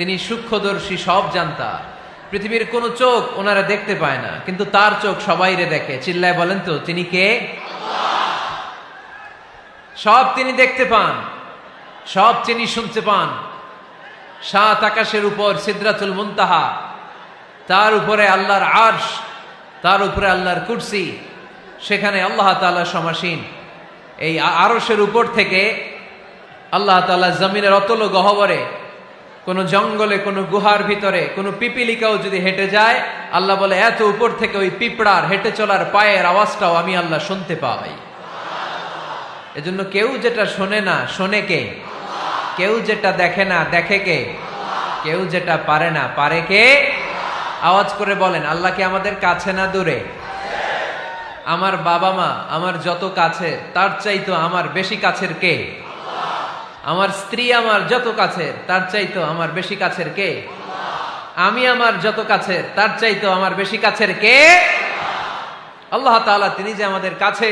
তিনি সূক্ষ্মদর্শী, সব জানতা। পৃথিবীর কোন চোখ ওনারা দেখতে পায় না, কিন্তু তার চোখ সবাইরে দেখে। চিল্লায় বলেন তো তিনি কে? সব তিনি দেখতে পান, সব তিনি শুনতে পান। সাত আকাশের উপর সিদরাতুল মুনতাহা, তার উপরে আল্লাহর আরশ, তার উপরে আল্লাহর কুরসি, সেখানে আল্লাহ তাআলা সমাসীন। এই আরশের উপর থেকে আল্লাহ তাআলা জমিনের অতল গহ্বরে, কোন জঙ্গলে, কোন গুহার ভিতরে কোন পিপিলিকাও যদি হেঁটে যায়, আল্লাহ বলে এত উপর থেকে ওই পিঁপড়ার হেঁটে চলার পায়ের আওয়াজটাও আমি আল্লাহ শুনতে পাই। এজন্য কেউ যেটা শোনে না শোনে কে? কেউ যেটা দেখে না দেখে কে? কেউ যেটা পারে না পারে কে? আওয়াজ করে বলেন, আল্লাহ কি আমাদের কাছে না দূরে? আমার বাবা মা আমার যত কাছে, তার চাইতো আমার বেশি কাছের কে? আমার স্ত্রী আমার যত কাছের, তার চাইতো আমার বেশি কাছের কে? আমি আমার যত কাছের, তার চাইতো আমার বেশি কাছের কে? আল্লাহ তাআলা তিনি যে আমাদের কাছে,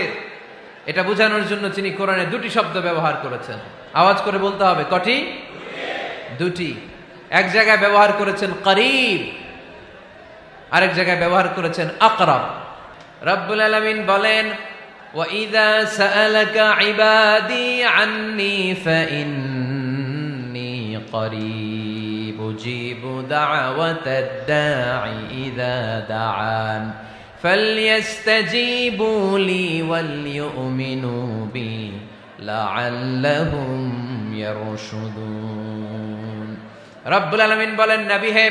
এটা বোঝানোর জন্য তিনি কোরআনে দুটি শব্দ ব্যবহার করেছেন। আওয়াজ করে বলতে হবে, কটি? দুটি। এক জায়গায় ব্যবহার করেছেন করিব, আরেক জায়গায় ব্যবহার করেছেন আকরাব। রব্বুল আলামিন বলেন, وَإِذَا سَأَلَكَ عِبَادِي عَنِّي فَإِنِّي قَرِيبٌ أُجِيبُ دَعْوَةَ الدَّاعِ إِذَا دَعَانِ فَلْيَسْتَجِيبُوا لِي وَلْيُؤْمِنُوا بِي لَعَلَّهُمْ يَرْشُدُونَ। রব্বুল আলামিন বলেন, নবী হে,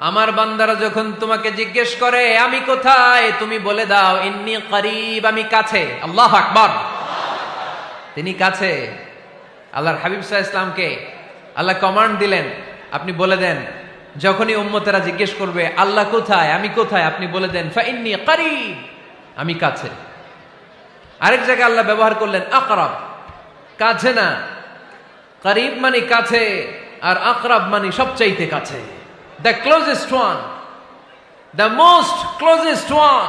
আমার বান্দারা যখন তোমাকে জিজ্ঞেস করে আমি কোথায়, তুমি বলে দাও ইন্নী করিব, আমি কাছে। আল্লাহু আকবার। তিনি কাছে। আল্লাহর হাবিব সাল্লাল্লাহু আলাইহি ওয়াসাল্লামকে আল্লাহ কমান্ড দিলেন, আপনি বলে দেন, যখনই উম্মতেরা জিজ্ঞেস করবে আল্লাহ কোথায়, আমি কোথায়, আপনি বলে দেন ফাইন্নী করিব, আমি কাছে। আরেক জায়গায় আল্লাহ ব্যবহার করলেন আকরাব, কাছে না। করিব মানে কাছে, আর আকরাব মানে সবচাইতে কাছে। The closest one, the most closest one,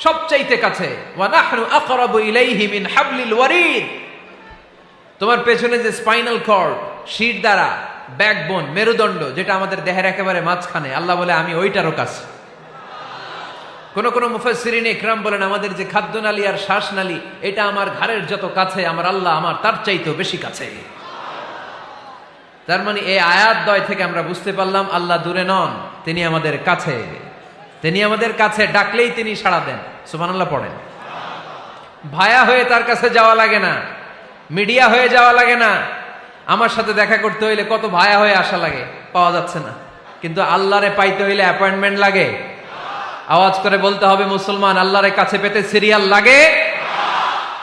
সবচাইতে কাছে। وَنَحْنُ أَقْرَبُ إِلَيْهِ مِنْ حَبْلِ الْوَرِيدِ। তোমার পেছনে যে স্পাইনাল কর্ড, শির দ্বারা, ব্যাকবোন, মেরুদণ্ড, যেটা আমাদের দেহের একেবারে মাঝখানে, আল্লাহ বলে আমি ওইটারও কাছে। কোন কোন মুফাসসিরিন ইকরাম বলেন, আমাদের যে খাদ্যনালী আর শ্বাসনালী, এটা আমার ঘাড়ের যত কাছে, আমার আল্লাহ আমার তার চাইতেও বেশি কাছে। তার মানে এই আয়াত দ্বয় থেকে আমরা বুঝতে পারলাম আল্লাহ দূরে নন, তিনি আমাদের কাছে। তিনি আমাদের কাছে, ডাকলেই তিনি সাড়া দেন। সুবহানাল্লাহ পড়েন। ভায়া হয়ে তার কাছে যাওয়া লাগে না, মিডিয়া হয়ে যাওয়া লাগে না। আমার সাথে দেখা করতে হইলে কত ভায়া হয়ে আসা লাগে, পাওয়া যাচ্ছে না। কিন্তু আল্লাহরে পাইতে হইলে অ্যাপয়েন্টমেন্ট লাগে। আওয়াজ করে বলতে হবে মুসলমান, আল্লাহরে কাছে পেতে সিরিয়াল লাগে।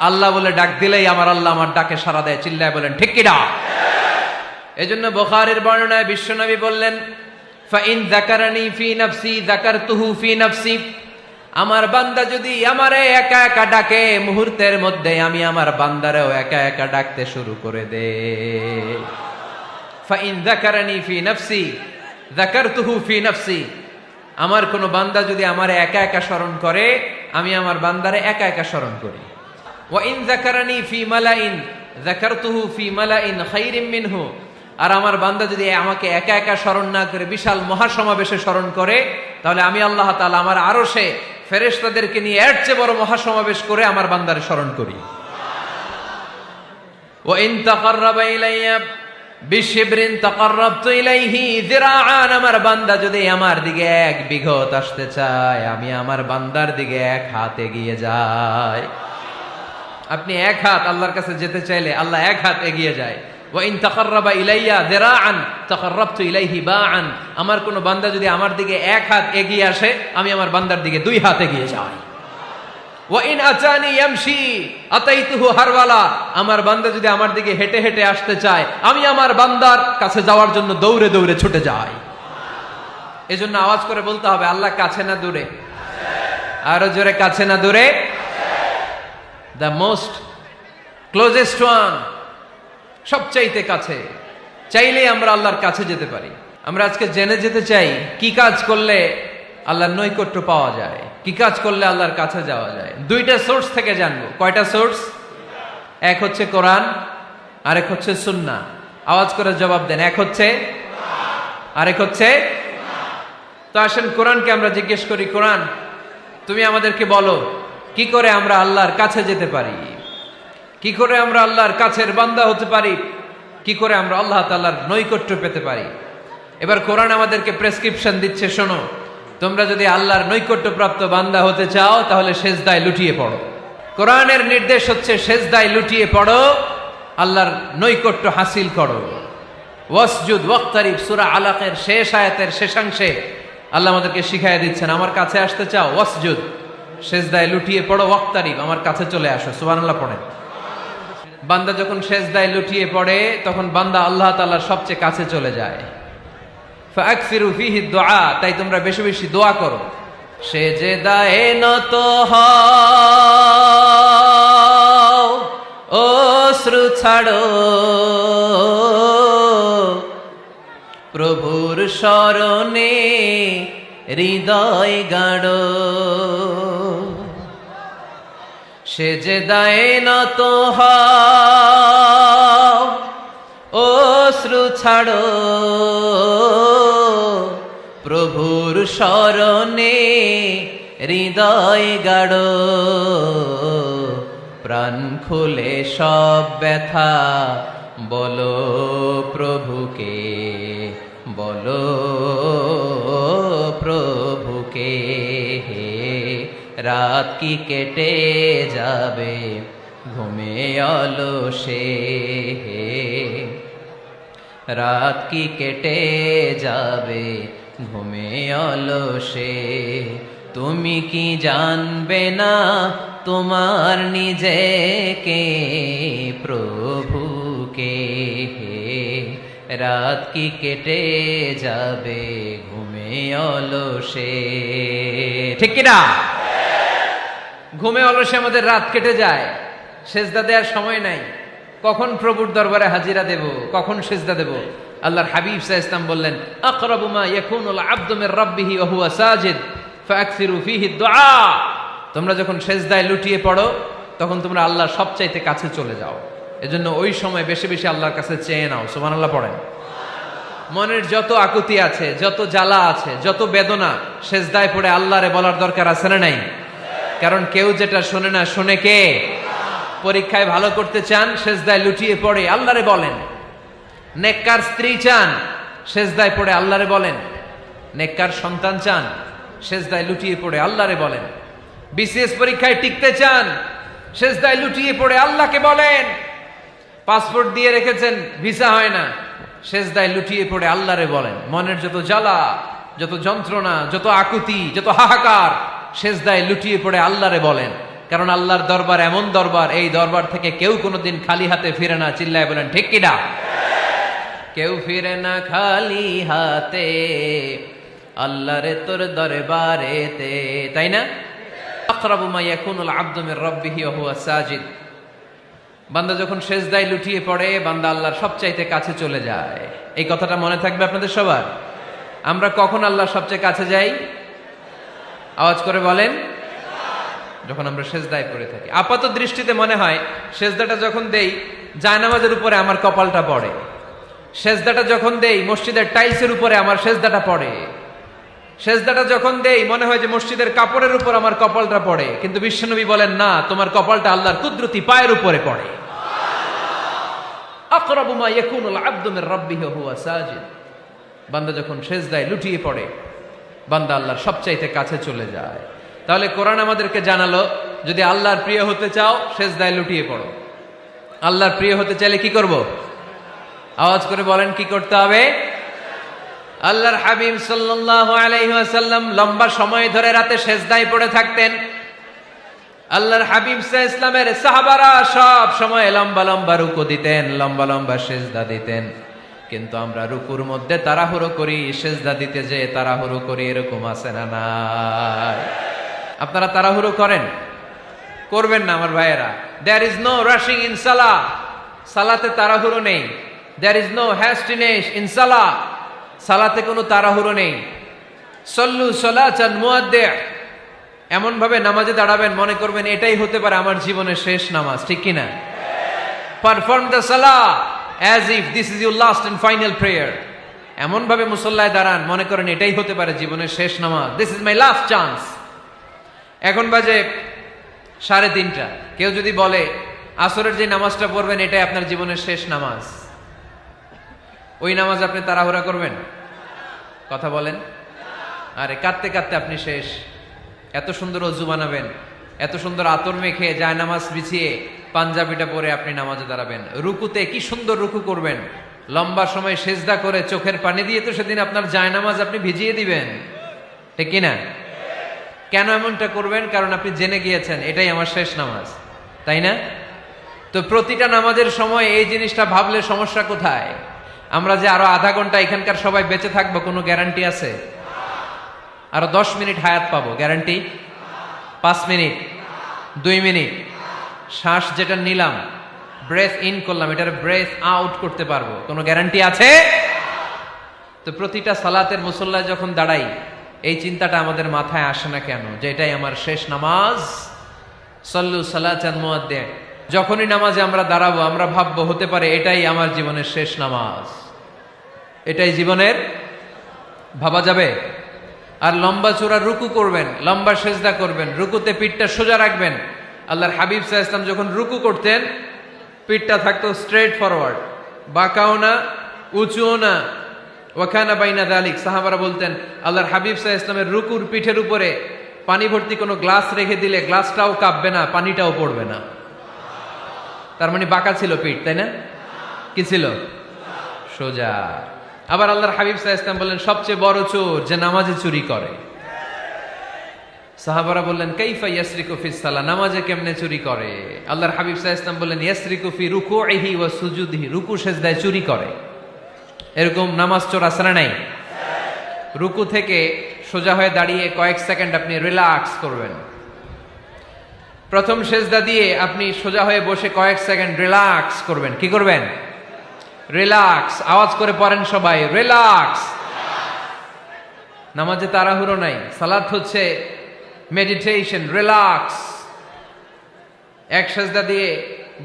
আল্লাহ বলে ডাক দিলেই আমার আল্লাহ আমার ডাকে সাড়া দেয়। চিল্লায় বলেন ঠিক কিনা? এজন্য বুখারীর বর্ণনায় বিশ্বনবী বললেন, ফাইন যাকারানি ফি নাফসি যাকারতুহু ফি নাফসি। আমার বান্দা যদি আমারে একা একা ডাকে, মুহূর্তের মধ্যে আমি আমার বান্দারেও একা একা ডাকতে শুরু করে দে। ফাইন যাকারানি ফি নাফসি যাকারতুহু ফি নাফসি। আমার কোন বান্দা যদি আমারে একা একা স্মরণ করে, আমি আমার বান্দারে একা একা স্মরণ করি। ওয়া ইন যাকারানি ফি মালাইন যাকারতুহু ফি মালাইন খায়রিম মিনহু। আর আমার বান্দা যদি আমাকে একা একা স্মরণ না করে বিশাল মহাসমাবেশে স্মরণ করে, তাহলে আমি আল্লাহ তাআলা আমার আরশে ফেরেশতাদেরকে নিয়ে এর চেয়ে বড় মহাসমাবেশ করে আমার বান্দারে স্মরণ করি। ওয়া ইন তাকাররাবা ইলাইয়া বিশিবরিন তাকাররাবতু ইলাইহি যিরাআন। আমার বান্দা যদি আমার দিকে এক বিঘত আসতে চায়, আমি আমার বান্দার দিকে এক হাত এগিয়ে যাই। আপনি এক হাত আল্লাহর কাছে যেতে চাইলে আল্লাহ এক হাত এগিয়ে যায়। ওয়াইন তাকাররাবা ইলাইয়া যিরাআন তাকাররাবতু ইলাইহি বাআন। আমার কোন বান্দা যদি আমার দিকে এক হাত এগিয়ে আসে, আমি আমার বান্দার দিকে দুই হাত এগিয়ে যাই। ওয়াইন আতানি ইয়ামশি আতাইতুহু হারওয়ালা। আমার বান্দা যদি আমার দিকে হেঁটে হেঁটে আসতে চায়, আমি আমার বান্দার কাছে যাওয়ার জন্য দৌড়ে দৌড়ে ছুটে যাই। এজন্য আওয়াজ করে বলতে হবে, আল্লাহ কাছে না দূরে? আরো জোরে, কাছে না দূরে? দ্য মোস্ট ক্লোজেস্ট ওয়ান, সবচাইতে কাছে। চাইলেই আমরা আল্লাহর কাছে যেতে পারি। আমরা আজকে জেনে যেতে চাই কি কাজ করলে আল্লাহর নৈকট্য পাওয়া যায়, কি কাজ করলে আল্লাহর কাছে যাওয়া যায়। দুইটা সোর্স থেকে জানবো। কয়টা সোর্স? এক হচ্ছে কোরআন, আরেক হচ্ছে সুন্নাহ। আওয়াজ করে জবাব দেন। এক হচ্ছে, আরেক হচ্ছে। তো আসেন কোরআনকে আমরা জিজ্ঞেস করি, কোরআন তুমি আমাদেরকে বলো কি করে আমরা আল্লাহর কাছে যেতে পারি, কি করে আমরা আল্লাহর কাছের বান্দা হতে পারি, কি করে আমরা আল্লাহ তাআলার নৈকট্য পেতে পারি। এবার কোরআন আমাদেরকে প্রেসক্রিপশন দিচ্ছে, শোনো, তোমরা যদি আল্লাহর নৈকট্য প্রাপ্ত বান্দা হতে চাও তাহলে সেজদায় লুটিয়ে পড়ো। কোরআনের নির্দেশ হচ্ছে সেজদায় লুটিয়ে পড়ো, আল্লাহর নৈকট্য হাসিল করো। ওয়াসজুদ ওয়াক্তারিব, সূরা আলাকের শেষ আয়াতের শেষাংশে আল্লাহ আমাদেরকে শিখাইয়া দিচ্ছেন, আমার কাছে আসতে চাও, ওয়াসজুদ, সেজদায় লুটিয়ে পড়ো, ওয়াক্তারিব, আমার কাছে চলে আসো। সুবহানাল্লাহ পড়েন। বান্দা যখন সেজদায় লুটিয়ে পড়ে তখন বান্দা আল্লাহ তাআলার সবচেয়ে কাছে চলে যায়। ফাকসিরু ফিহি দুআ, তাই তোমরা বেশি বেশি দোয়া করো। সেজদায়ে নত হও, অশ্রু ছাড়ো, প্রভুর শরণে হৃদয় গাড়ো। সেজদায়ে নত হও, অশ্রু ছাড়ো, প্রভুর শরণে হৃদয় গাড়ো। প্রাণ খুলে সব ব্যথা বলো প্রভুকে, বলো প্রভুকে। রাত কি কেটে যাবে ঘুমে অলসে, রাত কি কেটে যাবে ঘুমে অলসে। তুমি কি জানবে না তোমার নিজেকে, প্রভুকে। রাত কি কেটে যাবে ঘুমে অলসে, ঠিক কিনা? ঘুমে অলসে আমাদের রাত কেটে যায়, সেজদা দেওয়ার সময় নাই। কখন প্রভুর দরবারে হাজিরা দেব, কখন সেজদা দেব? আল্লাহর হাবিব সাল্লাল্লাহু আলাইহি ওয়াসাল্লাম বললেন, আকরাবু মা ইয়াকুনুল আবদু মির রাব্বিহি ওয়া হুয়া সাজিদ ফাকসিরু ফিহি দুআ। তোমরা যখন সেজদায় লুটিয়ে পড়ো তখন তোমরা আল্লাহর সবচাইতে কাছে চলে যাও। এজন্য ওই সময় বেশি বেশি আল্লাহর কাছে চেয়ে নাও। সুবহানাল্লাহ পড়েন। মনের যত আকুতি আছে, যত জ্বালা আছে, যত বেদনা, সেজদায় পড়ে আল্লাহরে বলার দরকার আছে না নাই? কারণ কেউ যেটা শোনে না, শোনে কে? পরীক্ষায় ভালো করতে চান, সেজদায় লুটিয়ে পড়ে আল্লাহরে বলেন। নেককার স্ত্রী চান, সেজদায় পড়ে আল্লাহরে বলেন। নেককার সন্তান চান, সেজদায় লুটিয়ে পড়ে আল্লাহরে বলেন। বিসিএস পরীক্ষায় টিকতে চান, সেজদায় লুটিয়ে পড়ে আল্লাহকে বলেন। পাসপোর্ট দিয়ে রেখেছেন, ভিসা হয় না, সেজদায় লুটিয়ে পড়ে আল্লাহরে বলেন। মনের যত জ্বালা, যত যন্ত্রণা, যত আকুতি, যত হাহাকার, সেজদায় লুটিয়ে পড়ে আল্লাহরে বলেন। কারণ আল্লাহর দরবার এমন দরবার, এই দরবার থেকে কেউ কোনোদিন খালি হাতে ফিরে না। চিল্লায় বলেন ঠিক কিনা? কেউ ফিরে না খালি হাতে আল্লাহরে তোর দরবারেতে, তাই না? আকরাবু মা ইয়াকুনুল আবদু মির রাব্বিহি ওয়া হুয়া সাজিদ। বান্দা যখন সেজদায় লুটিয়ে পড়ে, বান্দা আল্লাহর সবচাইতে কাছে চলে যায়। এই কথাটা মনে থাকবে আপনাদের সবার। আমরা কখন আল্লাহর সবচেয়ে কাছে যাই? আওয়াজ করে বলেন। যখন আমরা সেজদায় পড়ে থাকি। আপাত দৃষ্টিতে মনে হয় সেজদাটা যখন দেই জায়নামাজের উপরে আমার কপালটা পড়ে, সেজদাটা যখন দেই মসজিদের টাইলসের উপরে আমার সেজদাটা পড়ে, সেজদাটা যখন দেই মনে হয় যে মসজিদের কাপড়ের উপর আমার কপালটা পড়ে। কিন্তু বিশ্বনবী বলেন, না, তোমার কপালটা আল্লাহর কুদরতি পায়ের উপরে পড়ে। আকরাবু মা ইয়াকুনুল আবদু মির রাব্বিহি ওয়া হুয়া সাজিদ। বান্দা যখন সেজদায় লুটিয়ে পড়ে, বান্দা আল্লাহর সবচাইতে কাছে চলে যায়। তাহলে কোরআন আমাদেরকে জানালো, যদি আল্লাহর প্রিয় হতে চাও সেজদায় লুটিয়ে পড়ো। আল্লাহর প্রিয় হতে চাইলে কি করব? আওয়াজ করে বলেন, কি করতে হবে? আল্লাহর হাবিব সাল্লাল্লাহু আলাইহি ওয়াসাল্লাম লম্বা সময় ধরে রাতে সেজদায় পড়ে থাকতেন। আল্লাহর হাবিব সাল্লাল্লাহু আলাইহি ওয়াসাল্লামের সাহাবারা সব সময় লম্বা লম্বা রুকু দিতেন, লম্বা লম্বা সেজদা দিতেন। কিন্তু আমরা রুকুর মধ্যে তাড়াহুড়ো করি, সেজদা দিতে যে তাড়াহুড়ো করি, এরকম আছে না নাই? আপনারা তাড়াহুড়ো করেন? করবেন না আমার ভাইয়েরা। There is no rushing in salah. সালাতে তাড়াহুড়ো নেই। There is no hastiness in salah. সালাতে কোনো তাড়াহুড়ো নেই। সল্লু সালাতান মুআদ্দি'। এমন ভাবে নামাজে দাঁড়াবেন মনে করবেন এটাই হতে পারে আমার জীবনের শেষ নামাজ, ঠিক কিনা? Perform the Salah as if this is your last and final prayer. এমন ভাবে মুসল্লায় দাঁড়ান মনে করেন এটাই হতে পারে জীবনের শেষ নামাজ, this is my last chance. এখন বাজে 3:30। কেউ যদি বলে আসরের যে নামাজটা পড়বেন এটাই আপনার জীবনের শেষ নামাজ, ওই নামাজ আপনি তাড়াহুড়া করবেন? কথা বলেন। আরে কাঁদতে কাঁদতে আপনি শেষ। এত সুন্দর অজু বানাবেন, এত সুন্দর আতর মেখে যায় নামাজ বিছিয়ে পাঞ্জাবিটা পরে আপনি নামাজে দাঁড়াবেন, রুকুতে কি সুন্দর রুকু করবেন, লম্বা সময় সেজদা করে চোখের পানি দিয়ে তো সেদিন আপনার যায় নামাজ আপনি ভিজিয়ে দিবেন, ঠিক কিনা? কেন এমনটা করবেন? কারণ আপনি জেনে গিয়েছেন এটাই আমার শেষ নামাজ, তাই না? তো প্রতিটা নামাজের সময় এই জিনিসটা ভাবলে সমস্যা কোথায়? আমরা যে আরো আধা ঘন্টা এখানকার সবাই বেঁচে থাকবো কোনো গ্যারান্টি আছে? আরো 10 মিনিট হায়াত পাবো, গ্যারান্টি? 5 মিনিট, 2 মিনিট, শ্বাস যেটা নিলাম, ব্রেথ ইন করলাম, এটার ব্রেথ আউট করতে পারবো, কোনো গ্যারান্টি আছে? তো প্রতিটা সালাতের মুসল্লায় যখন দাঁড়াই এই চিন্তাটা আমাদের মাথায় আসে না কেন যে এটাই আমার শেষ নামাজ? সল্লু সালাতান মুআদ্দিন। যখনই নামাজে আমরা দাঁড়াবো আমরা ভাববো হতে পারে এটাই আমার জীবনের শেষ নামাজ, এটাই জীবনের, ভাবা যাবে? আর লম্বা চূড়া রুকু করবেন, লম্বা সেজদা করবেন, রুকুতে পিঠটা সোজা রাখবেন। আল্লাহর হাবিব সাল্লাল্লাহু আলাইহি ওয়াসাল্লাম যখন রুকু করতেন পিঠটা থাকতো স্ট্রেট ফরওয়ার্ড, বাঁকাও না উঁচুও না, ওয়াকানা বাইনা যালিক। সাহাবারা বলতেন আল্লাহর হাবিব সাল্লাল্লাহু আলাইহি ওয়াসাল্লামের রুকুর পিঠের উপরে পানি ভর্তি কোনো গ্লাস রেখে দিলে গ্লাসটাও কাঁপবে না, পানিটাও পড়বে না। তার মানে বাঁকা ছিল পিঠ, তাই না? কি ছিল? সোজা। আবার আল্লাহর হাবিব সাল্লাল্লাহু আলাইহি ওয়াসাল্লাম বললেন সবচেয়ে বড় চোর যে নামাজে চুরি করে। সাহাবারা বললেন কাইফা ইয়াসরিকু ফিস সালাহ, নামাজে কেমনে চুরি করে? আল্লাহর হাবিব সাল্লাল্লাহু আলাইহি ওয়াসাল্লাম বললেন ইয়াসরিকু ফি রুকুইহি ওয়া সুজুদিহি, রুকু সেজদায় চুরি করে। এরকম নামাজ চোর আছে না নাই? রুকু থেকে সোজা হয়ে দাঁড়িয়ে কয়েক সেকেন্ড আপনি রিল্যাক্স করবেন। প্রথম সেজদা দিয়ে আপনি সোজা হয়ে বসে কয়েক সেকেন্ড রিল্যাক্স করবেন। কি করবেন? রিল্যাক্স। আওয়াজ করে পড়েন সবাই, রিল্যাক্স। নামাজে তাড়াহুড়ো নাই, সালাত হচ্ছে মেডিটেশন, রিল্যাক্স। এক সেজদা দিয়ে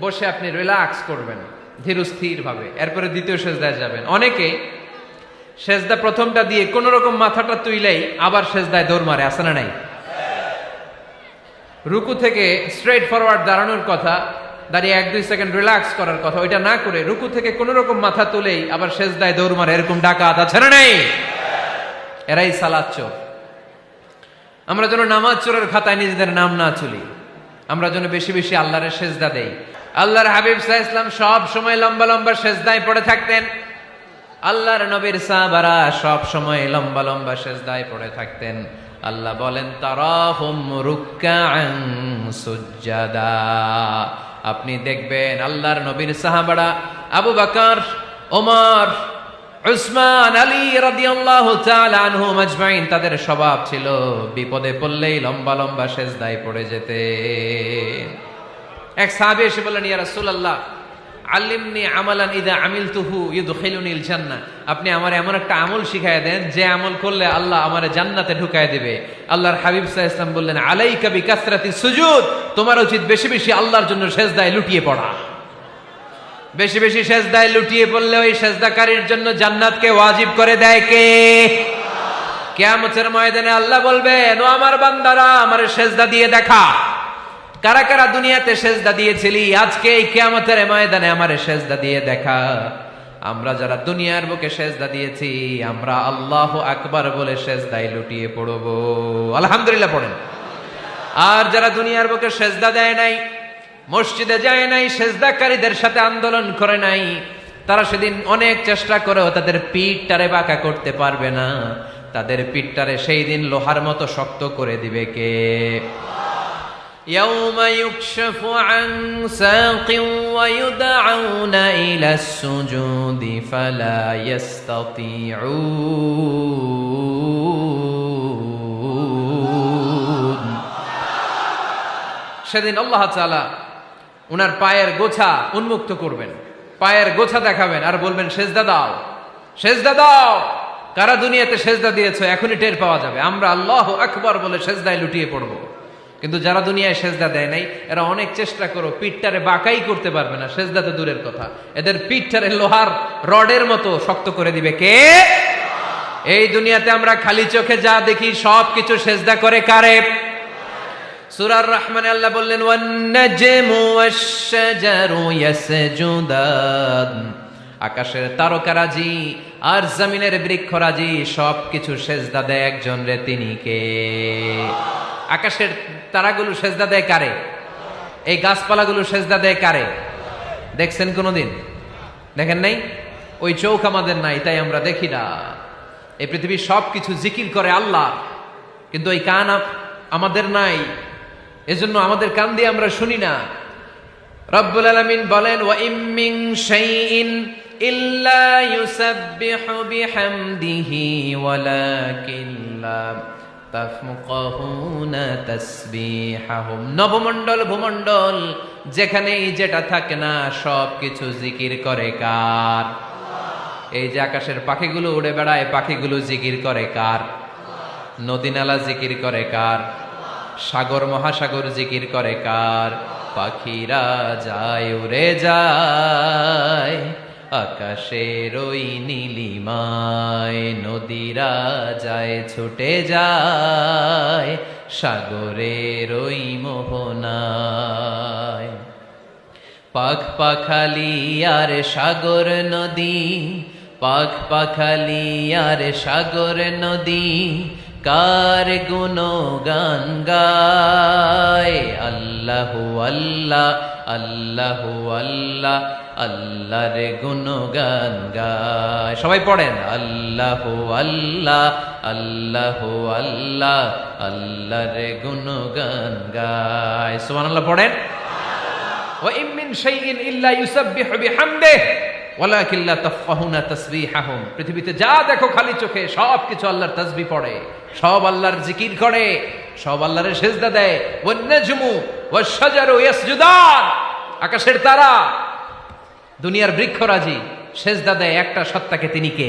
বসে আপনি রিল্যাক্স করবেন ধীরস্থির ভাবে, এরপরে দ্বিতীয় সেজদায় যাবেন। অনেকে সেজদা প্রথমটা দিয়ে কোন রকম মাথাটা তুইলেই আবার সেজদায় দৌড় মারে, আছে না নাই? রুকু থেকে স্ট্রেট ফরওয়ার্ড দাঁড়ানোর কথা, দাঁড়িয়ে 1-2 সেকেন্ড রিল্যাক্স করার কথা, ওইটা না করে রুকু থেকে কোন রকম মাথা তুলেই আবার সেজদায় দৌড় মারে, এরকম ডাকাত আছে না নাই? এরাই সালাত চোর। আমরা যেন নামাজ চোরের খাতায় নিজেদের নাম না তুলি, আমরা যেন বেশি বেশি আল্লাহর সেজদা দেই। আল্লাহর হাবিব সাল্লাল্লাহু আলাইহি ওয়াসাল্লাম সব সময় লম্বা লম্বা সেজদায় পড়ে থাকতেন। আল্লাহর নবীর সাহাবারা সব সময় লম্বা লম্বা সেজদায় পড়ে থাকতেন। আল্লাহ বলেন তারাহুম রুকআন সুজদা, আপনি দেখবেন আল্লাহর নবীর সাহাবারা আবু বকর, ওমর, উসমান, আলী রাদিয়াল্লাহু তাআলা আনহুম আজমাইন, তাদের স্বভাব ছিল বিপদে পড়লেই লম্বা লম্বা সেজদায় পড়ে যেতেন। এক সাহাবী এসে বললেন ইয়া রাসূলুল্লাহ আল্লিমনি আমালান ইযা আমিলতুহু ইউদখিলুনিল জান্নাহ, আপনি আমার এমন একটা আমল শিখায় দেন যে আমল করলে আল্লাহ আমারে জান্নাতে ঢুকায় দিবে। আল্লাহর হাবিব সাল্লাল্লাহু আলাইহি ওয়াসাল্লাম বললেন আলাইকা বিকাসরাতিস সুজুদ, তোমার উচিত বেশি বেশি আল্লাহর জন্য সেজদায় লুটিয়ে পড়া। বেশি বেশি সেজদায় লুটিয়ে পড়লে ওই সেজদাকারীর জন্য জান্নাতকে ওয়াজিব করে দেয় কে? কিয়ামতের ময়দানে আল্লাহ বলবেন ও আমার বান্দারা আমারে সেজদা দিয়ে দেখা, কারা কারা দুনিয়াতে সেজদা দিয়েছিলি, আজকে এই কিয়ামতের ময়দানে আমারে সেজদা দিয়ে দেখা। আমরা যারা দুনিয়ার বুকে সেজদা দিয়েছি আমরা আল্লাহু আকবার বলে সেজদায় লুটিয়ে পড়ব, আলহামদুলিল্লাহ পড়েন। আর যারা দুনিয়ার বুকে সেজদা দেয় নাই, মসজিদে যায় নাই, সেজদাকারীদের সাথে আন্দোলন করে নাই, তারা সেদিন অনেক চেষ্টা করেও তাদের পিঠটারে বাঁকা করতে পারবে না। তাদের পিঠটারে সেই দিন লোহার মতো শক্ত করে দিবে কে? يوم يكشف عن ساق ويدعون إلى السجود فلا يستطيعون। সেদিন আল্লাহ তাআলা উনার পায়ের গোছা উন্মুক্ত করবেন, পায়ের গোছা দেখাবেন আর বলবেন সেজদা দাও, সেজদা দাও। কারা দুনিয়াতে সেজদা দিয়েছো এখনই টের পাওয়া যাবে। আমরা আল্লাহু আকবার বলে সেজদায় লুটিয়ে পড়ব। কিন্তু যারা দুনিয়ায় সেজদা দেয় নাই এরা অনেক চেষ্টা করো পিঠটারে বাঁকাই করতে পারবে না, সেজদা তো দূরের কথা, এদের পিঠটারে লোহার রডের মতো শক্ত করে দিবে কে? এই দুনিয়াতে আমরা খালি চোখে যা দেখি সব কিছু সেজদা করে কারে? সূরা রহমানে আল্লাহ বললেন ওয়ান নাজমু ওয়াশ-শাজারু ইয়াসজুদান, আকাশের তারকারাজি আর জমিনের বৃক্ষরাজি সবকিছু সেজদা দেয় একজন রে, তিনি কে? আকাশের তারাগুলো সেজদা দেয় কারে? এই গাছপালাগুলো সেজদা দেয় কারে? দেখছেন কোনদিন? দেখেন নাই? ওই চোখ আমাদের নাই, তাই আমরা দেখি না। এই পৃথিবীর সবকিছু জিকির করে আল্লাহ, কিন্তু ওই কান আমাদের নাই, এজন্য আমাদের কান দিয়ে আমরা শুনি না। রব্বুল আলামিন বলেন ওয়া ইম মিন শাইইন ইল্লা ইউসাব্বিহু বিহামদিহি ওয়ালাকিন লা তাফকাহুনা তাসবিহাহুম। নবমণ্ডল ভূমণ্ডল যেখানেই যেটা থাকে না সবকিছু জিকির করে কার? এই যে আকাশের পাখিগুলো উড়ে বেড়ায়, পাখিগুলো জিকির করে কার? নদী নালা জিকির করে কার? সাগর মহাসাগর জিকির করে কার? পাখিরা যায় উড়ে যায় আকাশের ওই নীলিমায়, নদীরা যায় ছুটে যায় সাগরের ওই মোহনায়। পাখ পাখালি আর সাগর নদী, পাখ পাখালি আর সাগর নদী কার গুণগান গায়? আল্লাহু আল্লাহ আল্লাহু আল্লাহ আল্লাহর গুণগান গায়। সবাই পড়েন আল্লাহু আল্লাহ আল্লাহু আল্লাহ আল্লাহর গুণগান গায়। সুবহানাল্লাহ পড়েন। ওয়া ইম মিন শাইইন ইল্লা ইউসাব্বিহু বিহামদিহি ওয়ালাকিন লা তাফকাহুনা তাসবিহাহুম। পৃথিবীতে যা দেখো খালি চোখে সবকিছু আল্লাহর তাসবিহ পড়ে, সব আল্লাহর জিকির করে, সব আল্লাহর সেজদা দেয়। ওয়ান নাজমু ওয়াশ-শাজারু ইয়াসজুদান, আকাশের তারা দুনিয়ার বৃক্ষরাজি সেজদা দেয় একটা সত্তাকে, তিনি কে?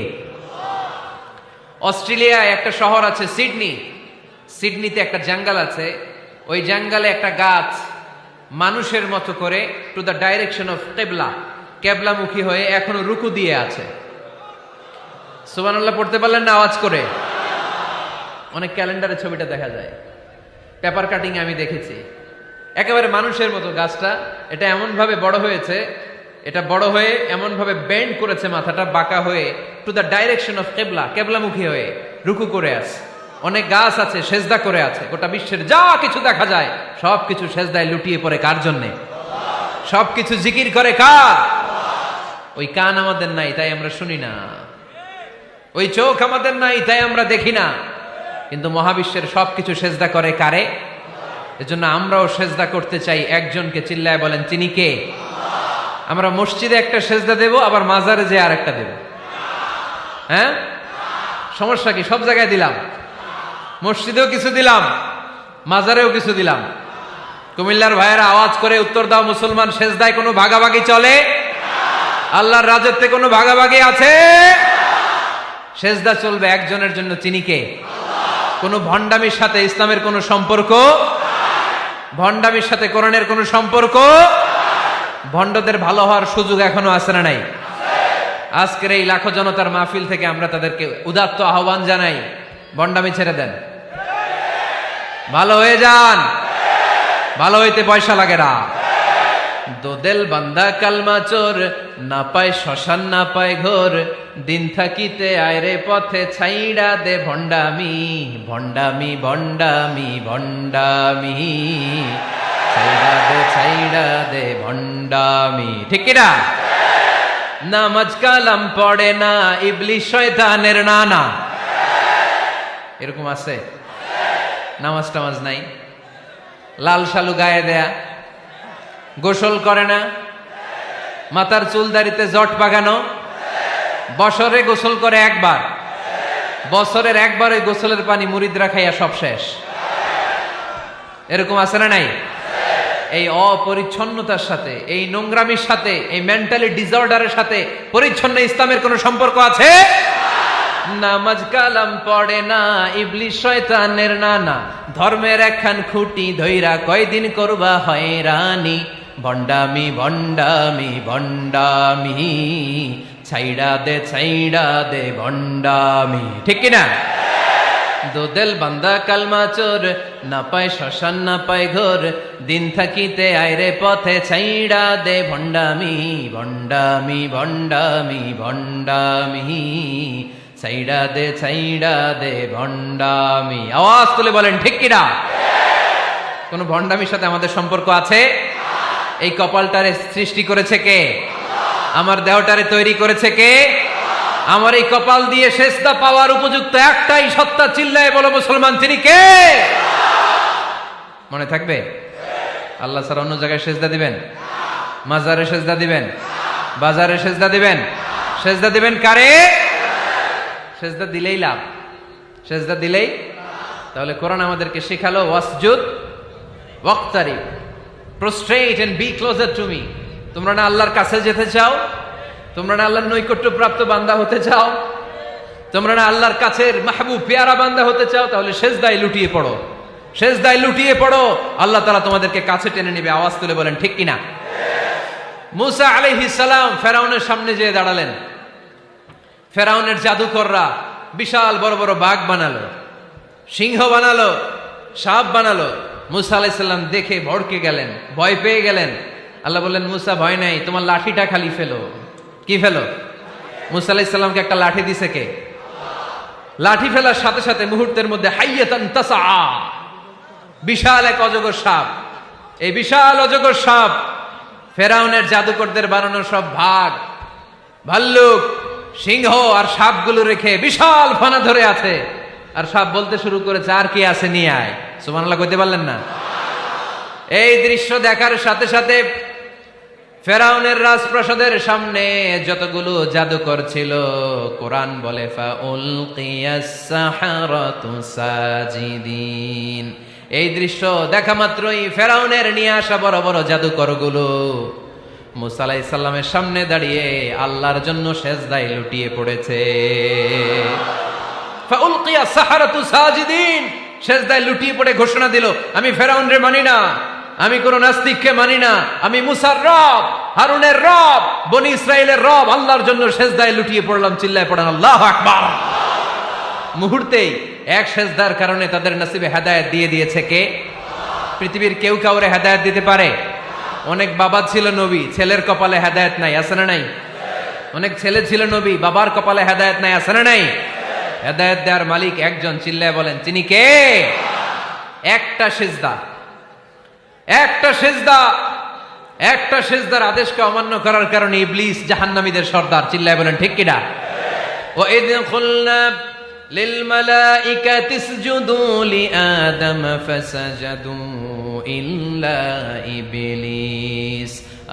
অস্ট্রেলিয়ায় একটা শহর আছে সিডনি, সিডনিতে একটা জঙ্গল আছে, ওই জঙ্গলে একটা গাছ মানুষের মতো করে টু দ্য ডাইরেকশন অফ কিবলা, কেবলামুখী হয়ে এখনো রুকু দিয়ে আছে। সুবহানাল্লাহ পড়তে পারলেন না আওয়াজ করে? অনেক ক্যালেন্ডারে ছবিটা দেখা যায়, পেপার কাটিং আমি দেখেছি। একেবারে মানুষের মতো গাছটা, এটা এমন ভাবে বড় হয়েছে, এটা বড় হয়ে এমন ভাবে বেন্ড করেছে, মাথাটা বাঁকা হয়ে টু দ্য ডাইরেকশন অফ কিবলা, কেবলামুখী হয়ে রুকু করে আছে। অনেক গাছ আছে সেজদা করে আছে। গোটা বিশ্বের যা কিছু দেখা যায় সবকিছু সেজদায় লুটিয়ে পড়ে কার জন্যে? সবকিছু জিকির করে কার? ওই কান আমাদের নাই, তাই আমরা শুনি না। ওই চোখ আমাদের নাই, তাই আমরা দেখি না। কিন্তু মহাবিশ্বের সবকিছু সেজদা করে কারে? এজন্য আমরাও সেজদা করতে চাই একজনকে। চিল্লায় বলেন তিনি কে? আমরা মসজিদে একটা সেজদা দেব, আবার মাজারে যে আর একটা দেব। হ্যাঁ, সমস্যা কি? সব জায়গায় দিলাম, মসজিদেও কিছু দিলাম, মাজারেও কিছু দিলাম। কুমিল্লার ভাইয়েরা আওয়াজ করে উত্তর দাও, মুসলমান সেজদায় কোনো ভাগাভাগি চলে? আল্লাহর রাজত্বে কোনো ভাগাভাগি আছে? সেজদা চলবে একজনের জন্য, তিনি কে? কোনো ভণ্ডামির সাথে ইসলামের কোনো সম্পর্ক? ভণ্ডামির সাথে কোরআনের কোনো সম্পর্ক? ভণ্ডদের ভালো হওয়ার সুযোগ এখনো আছে না নাই? আজকের এই লাখো জনতার মাহফিল থেকে আমরা তাদেরকে উদাত্ত আহ্বান জানাই, ভণ্ডামি ছেড়ে দেন, ভালো হয়ে যান। ভালো হইতে পয়সা লাগে না। দোদেল বান্দা কালমা চোর, না পায় শ্মশান না পায় ঘোর, দিন থাকিতে আয়রে পথে ছাইড়া দে ভণ্ডামি, ভণ্ডামি ভণ্ডামি ভণ্ডামি, ছাইড়া দে ভণ্ডামি। ঠিক কিনা? নামাজ কালাম পড়ে না, ইবলিশ শয়তানের নানা। এরকম আছে? নামাজ টামাজ নাই, লাল শালু গায়ে দেয়া, গোসল করে না, মাথার চুল দাড়িতে জট পাকানো, বছরে গোসল করে একবার, বছরের একবার ওই গোসলের পানি মুরিদরা খাইয়া সব শেষ। এরকম আছে না নাই? এই অপরিচ্ছন্নতার সাথে, এই নোংরামির সাথে, এই মেন্টালি ডিসঅর্ডারের সাথে পরিচ্ছন্ন ইসলামের কোনো সম্পর্ক আছে? নামাজ কালাম পড়ে না, ইবলিস শয়তানের নানা, ধর্মের একখান খুঁটি ধইরা কয়দিন করবা হয়রানি, ভণ্ডামি ভণ্ডামি ভণ্ডামি, ছাইড়া দে ভণ্ডামি। ঠিক কিনা? দোদেল বান্দা কালমা চোর, না পায় শ্মশান না পায় ঘোর, দিন থাকিতে আইরে পথে ছাইড়া দে ভণ্ডামি ভণ্ডামি ভণ্ডামি ভণ্ডামি, ছাইড়া দে ভণ্ডামি। আওয়াজ তুলে বলেন ঠিক কিনা? কোন ভণ্ডামির সাথে আমাদের সম্পর্ক আছে? এই কপালটারে সৃষ্টি করেছে কে? আমার দেহটারে তৈরি করেছে কে? আমার এই কপাল দিয়ে সেজদা পাওয়ার উপযুক্ত একটাই সত্তা, চিল্লায় বলো মুসলমান, তিনি কে? মনে থাকবে? আল্লাহ ছাড়া অন্য জায়গায় সেজদা দিবেন? মাজারে সেজদা দিবেন? বাজারে সেজদা দিবেন? সেজদা দিবেন কারে? সেজদা দিলেই লাভ, সেজদা দিলেই। তাহলে কোরআন আমাদেরকে শেখালো ওয়াসজুদ ওয়াক্তারিব, prostrate and be closer to me. তোমরা না আল্লাহর কাছে যেতে চাও? তোমরা না আল্লাহর নৈকট্য প্রাপ্ত বান্দা হতে চাও? তোমরা না আল্লাহর কাছের মাহবুব পেয়ারা বান্দা হতে চাও? তাহলে সেজদায় লুটিয়ে পড়ো, সেজদায় লুটিয়ে পড়ো, আল্লাহ তাআলা তোমাদেরকে কাছে টেনে নেবে। আওয়াজ তুলে বলেন ঠিক কিনা? মুসা আলাইহিস সালাম ফেরাউনের সামনে যেয়ে দাঁড়ালেন। ফেরাউনের জাদুকররা বিশাল বড় বড় বাঘ বানালো, সিংহ বানালো, সাপ বানালো। মুসা আলাইহিস সালাম দেখে ভড়কে গেলেন, ভয় পেয়ে গেলেন। আল্লাহ বললেন, মুসা ভয় নাই, তোমার লাঠিটা খালি ফেলো। কি ফেলো? মুসা আলাইহিস সালামকে একটা লাঠি দিছে কে? লাঠি ফেলার সাথে সাথে মুহূর্তের মধ্যে হাইয়াতান তাসআ, বিশাল এক অজগর সাপ। এই বিশাল অজগর সাপ ফেরাউনের জাদুকরদের বানানো সব ভাগ, ভাল্লুক, সিংহ আর সাপগুলো রেখে বিশাল ফানা ধরে আছে। আর সাপ বলতে শুরু করেছে, আর কি আছে নিয়ে আয়। সুবহানাল্লাহ কইতে পারলেন না? এই দৃশ্য দেখার সাথে সাথে ফেরাউনের রাজপ্রাসাদের সামনে যতগুলো জাদুকর ছিল, কোরআন বলে ফাউলকিয়াস সাহারাতু সাজিদিন। এই দৃশ্য দেখা মাত্রই ফেরাউনের নিয়ে আসা বড় বড় জাদুকরগুলো মুসা আলাইহিস সালামের সামনে দাঁড়িয়ে আল্লাহর জন্য সেজদায় লুটিয়ে পড়েছে। ফাউলকিয়াস সাহারাতু সাজিদিন, সেজদায় লুটিয়ে পড়ে ঘোষণা দিল, আমি ফেরাউনরে মানি না, আমি কোন নাস্তিককে মানি না, আমি মুসার রব, হারুনের রব, বনি ইসরাইলের রব, আল্লাহর জন্য সেজদায় লুটিয়ে পড়লাম। চিল্লায় পড়েন আল্লাহু আকবার। মুহূর্তেই এক সেজদার কারণে তাদের নসিবে হেদায়েত দিয়ে দিয়েছে কে? পৃথিবীর কেউ কাউরে হেদায়েত দিতে পারে? অনেক বাবা ছিল নবী, ছেলের কপালে হেদায়েত নাই, আছে না নাই? অনেক ছেলে ছিল নবী, বাবার কপালে হেদায়েত নাই, আছে না নাই? হেদায়েত দেওয়ার মালিক একজন, চিল্লায় বলেন তিনি কে? একটা সিজদা, একটা সিজদা, একটা সিজদার আদেশকে অমান্য করার কারণে ইবলিস জাহান্নামীদের সর্দার। চিল্লায় বলেন ঠিক কিনা? ওয়া ইয কুলনা লিল মালাইকাতি ইসজুদু লিআদম ফাসাজাদু ইল্লা ইবলিস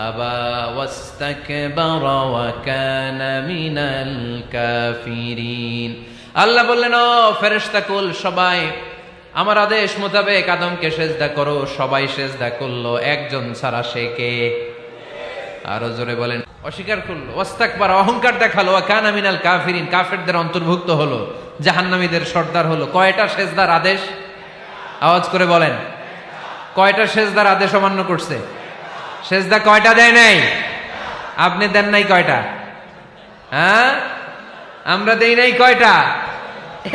আবা ওয়াস্তাকবারা ওয়া কানা মিনাল কাফিরিন। আল্লাহ বললেন, ও ফেরেশতাকুল সবাই আমার আদেশ মোতাবেক আদমকে সেজদা করো। সবাই সেজদা করলো, একজন ছাড়া, সে কে? আরো জোরে বলেন। অস্বীকার করলো, ওয়াস্তাকবার, অহংকার দেখালো, ওয়া কানা মিনাল কাফিরিন, কাফেরদের অন্তর্ভুক্ত হলো, জাহান্নামীদের সর্দার হলো। কয়টা সেজদার আদেশ? আওয়াজ করে বলেন, কয়টা সেজদার আদেশ অমান্য করছে? সেজদা কয়টা দেয় নাই? আপনি দেন নাই কয়টা? হ্যাঁ, আমরা দেই নাই কয়টা?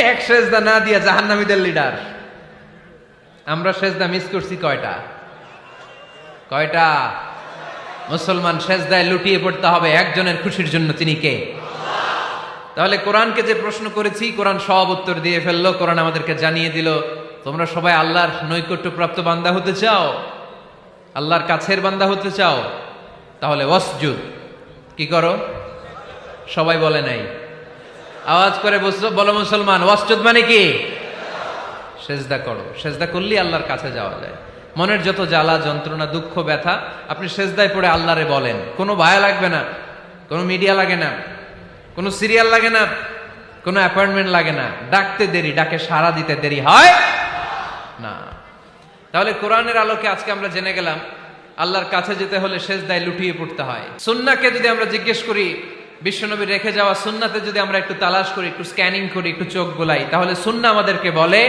এক সেজদা না দিয়া জাহান্নামীদের লিডার। আমরা সেজদা মিস করছি কয়টা? কয়টা? মুসলমান সেজদায় লুটিয়ে পড়তে হবে একজনের খুশির জন্য, তিনি কে? তাহলে কোরআনকে যে প্রশ্ন করেছি, কোরআন সব উত্তর দিয়ে ফেললো। কোরআন আমাদেরকে জানিয়ে দিল, তোমরা সবাই আল্লাহর নৈকট্য প্রাপ্ত বান্দা হতে চাও, আল্লাহর কাছের বান্দা হতে চাও, তাহলে ওয়াসজুদ, কি করো? সবাই বলে নাই, আওয়াজ করে বলো মুসলমান, ওয়াসজুদ মানে কি? সেজদা করো। সেজদা করলেই আল্লাহর কাছে যাওয়া যায়। মনের যত জ্বালা যন্ত্রণা দুঃখ ব্যথা আপনি সেজদায় পড়ে আল্লাহরে বলেন। কোনো ভায়া লাগবে না, কোনো মিডিয়া লাগে না, কোনো সিরিয়াল লাগে না, কোনো অ্যাপয়েন্টমেন্ট লাগে না। ডাকতে দেরি, ডাকে সাড়া দিতে দেরি হয় না। তাহলে কোরআনের আলোকে আজকে আমরা জেনে গেলাম আল্লাহর কাছে যেতে হলে সেজদায় লুটিয়ে পড়তে হয়। সুন্নাহকে যদি আমরা জিজ্ঞেস করি বিশ্বনবী রেখে যাওয়া সুন্নাতে যদি আমরা একটু তালাশ করি, একটু স্ক্যানিং করি, একটু চোখ গোলাই, তাহলে সুন্নাহ আমাদেরকে বলে